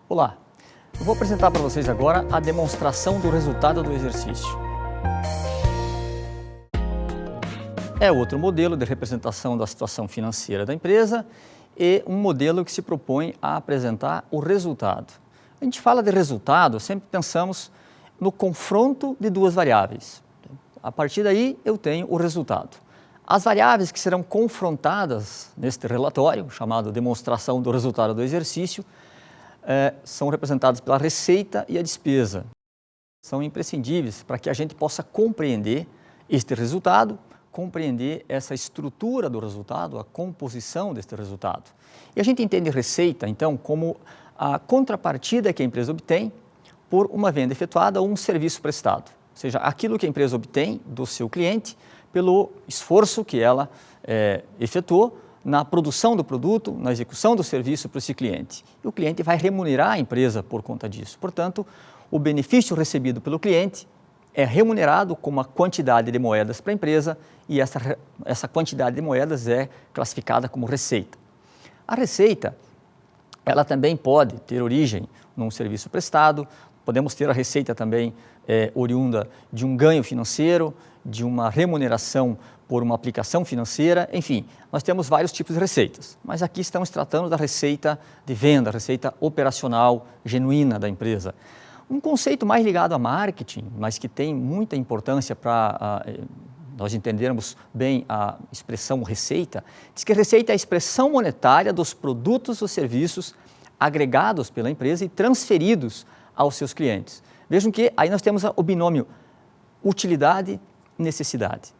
Olá, eu vou apresentar para vocês agora a demonstração do resultado do exercício. É outro modelo de representação da situação financeira da empresa e um modelo que se propõe a apresentar o resultado. A gente fala de resultado, sempre pensamos no confronto de duas variáveis. A partir daí eu tenho o resultado. As variáveis que serão confrontadas neste relatório, chamado demonstração do resultado do exercício, são representadas pela receita e a despesa. São imprescindíveis para que a gente possa compreender este resultado, compreender essa estrutura do resultado, a composição deste resultado. E a gente entende receita, então, como a contrapartida que a empresa obtém por uma venda efetuada ou um serviço prestado. Ou seja, aquilo que a empresa obtém do seu cliente pelo esforço que ela efetuou na produção do produto, na execução do serviço para esse cliente. E o cliente vai remunerar a empresa por conta disso. Portanto, o benefício recebido pelo cliente é remunerado com uma quantidade de moedas para a empresa e essa quantidade de moedas é classificada como receita. A receita, ela também pode ter origem num serviço prestado, podemos ter a receita também oriunda de um ganho financeiro, de uma remuneração por uma aplicação financeira, enfim, nós temos vários tipos de receitas, mas aqui estamos tratando da receita de venda, a receita operacional genuína da empresa. Um conceito mais ligado a marketing, mas que tem muita importância para nós entendermos bem a expressão receita, diz que a receita é a expressão monetária dos produtos ou serviços agregados pela empresa e transferidos aos seus clientes. Vejam que aí nós temos o binômio utilidade e necessidade.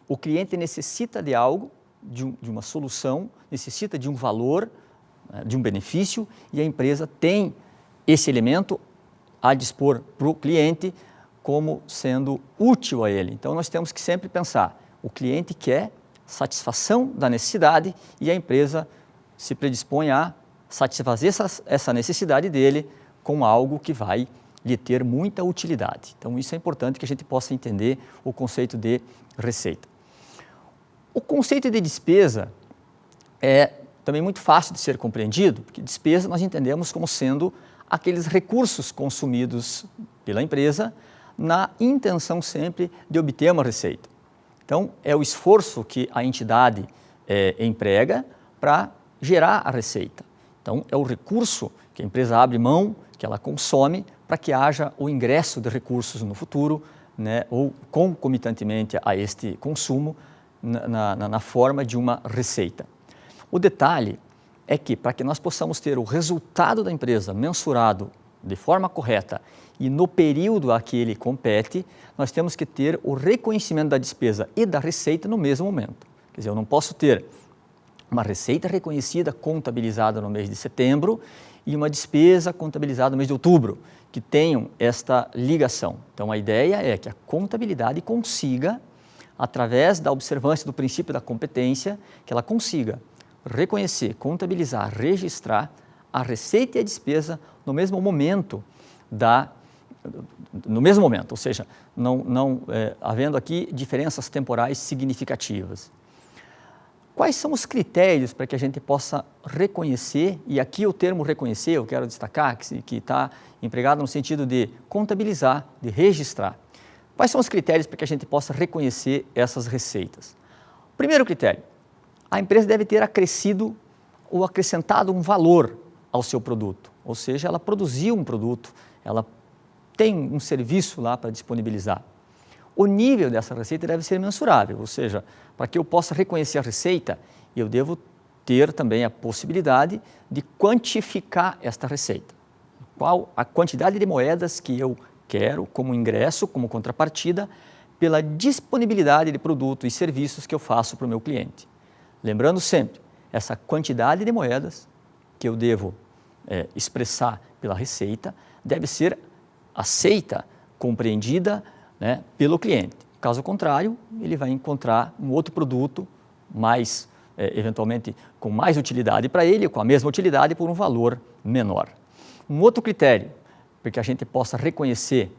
O cliente necessita de algo, de uma solução, necessita de um valor, de um benefício, e a empresa tem esse elemento a dispor para o cliente como sendo útil a ele. Então, nós temos que sempre pensar, o cliente quer satisfação da necessidade e a empresa se predispõe a satisfazer essa necessidade dele com algo que vai lhe ter muita utilidade. Então, isso é importante que a gente possa entender o conceito de receita. O conceito de despesa é também muito fácil de ser compreendido, porque despesa nós entendemos como sendo aqueles recursos consumidos pela empresa na intenção sempre de obter uma receita. Então, é o esforço que a entidade emprega para gerar a receita. Então, é o recurso que a empresa abre mão, que ela consome, para que haja o ingresso de recursos no futuro, né, ou concomitantemente a este consumo, na forma de uma receita. O detalhe é que, para que nós possamos ter o resultado da empresa mensurado de forma correta e no período a que ele compete, nós temos que ter o reconhecimento da despesa e da receita no mesmo momento. Quer dizer, eu não posso ter uma receita reconhecida, contabilizada no mês de setembro e uma despesa contabilizada no mês de outubro, que tenham esta ligação. Então, a ideia é que a contabilidade consiga, através da observância do princípio da competência, que ela consiga reconhecer, contabilizar, registrar a receita e a despesa no mesmo momento, ou seja, não havendo aqui diferenças temporais significativas. Quais são os critérios para que a gente possa reconhecer, e aqui o termo reconhecer, eu quero destacar, que está empregado no sentido de contabilizar, de registrar. Quais são os critérios para que a gente possa reconhecer essas receitas? Primeiro critério, a empresa deve ter acrescido ou acrescentado um valor ao seu produto, ou seja, ela produziu um produto, ela tem um serviço lá para disponibilizar. O nível dessa receita deve ser mensurável, ou seja, para que eu possa reconhecer a receita, eu devo ter também a possibilidade de quantificar esta receita. Qual a quantidade de moedas que eu quero como ingresso, como contrapartida, pela disponibilidade de produtos e serviços que eu faço para o meu cliente. Lembrando sempre, essa quantidade de moedas que eu devo expressar pela receita deve ser aceita, compreendida, né, pelo cliente. Caso contrário, ele vai encontrar um outro produto mais, eventualmente, com mais utilidade para ele, com a mesma utilidade por um valor menor. Um outro critério para que a gente possa reconhecer,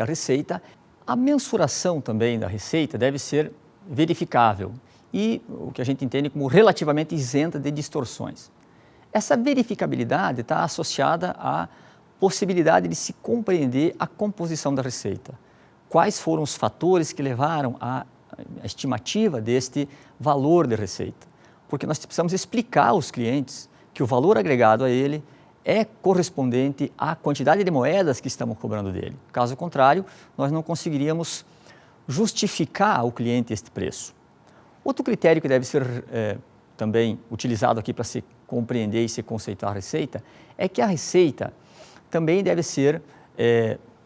a receita, a mensuração também da receita deve ser verificável e o que a gente entende como relativamente isenta de distorções. Essa verificabilidade está associada à possibilidade de se compreender a composição da receita. Quais foram os fatores que levaram à estimativa deste valor de receita? Porque nós precisamos explicar aos clientes que o valor agregado a ele é correspondente à quantidade de moedas que estamos cobrando dele. Caso contrário, nós não conseguiríamos justificar ao cliente este preço. Outro critério que deve ser também utilizado aqui para se compreender e se conceituar a receita é que a receita também deve ser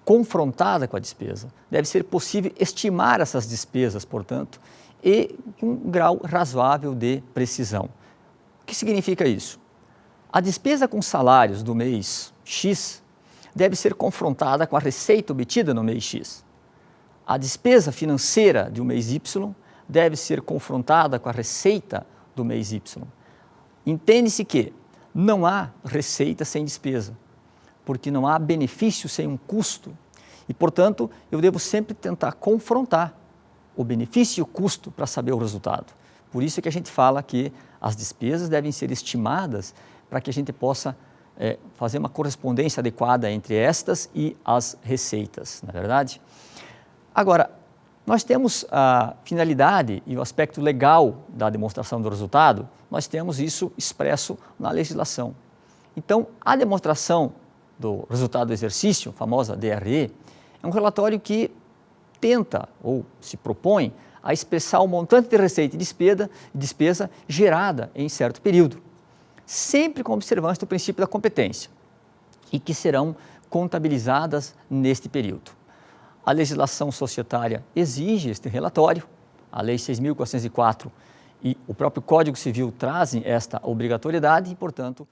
confrontada com a despesa. Deve ser possível estimar essas despesas, portanto, e com um grau razoável de precisão. O que significa isso? A despesa com salários do mês X deve ser confrontada com a receita obtida no mês X. A despesa financeira de um mês Y deve ser confrontada com a receita do mês Y. Entende-se que não há receita sem despesa, porque não há benefício sem um custo. E, portanto, eu devo sempre tentar confrontar o benefício e o custo para saber o resultado. Por isso é que a gente fala que as despesas devem ser estimadas para que a gente possa fazer uma correspondência adequada entre estas e as receitas, não é verdade? Agora, nós temos a finalidade e o aspecto legal da demonstração do resultado, nós temos isso expresso na legislação. Então, a demonstração do resultado do exercício, a famosa DRE, é um relatório que tenta ou se propõe a expressar o montante de receita e despesa gerada em certo período, sempre com observância do princípio da competência e que serão contabilizadas neste período. A legislação societária exige este relatório, a Lei 6.404 e o próprio Código Civil trazem esta obrigatoriedade e, portanto,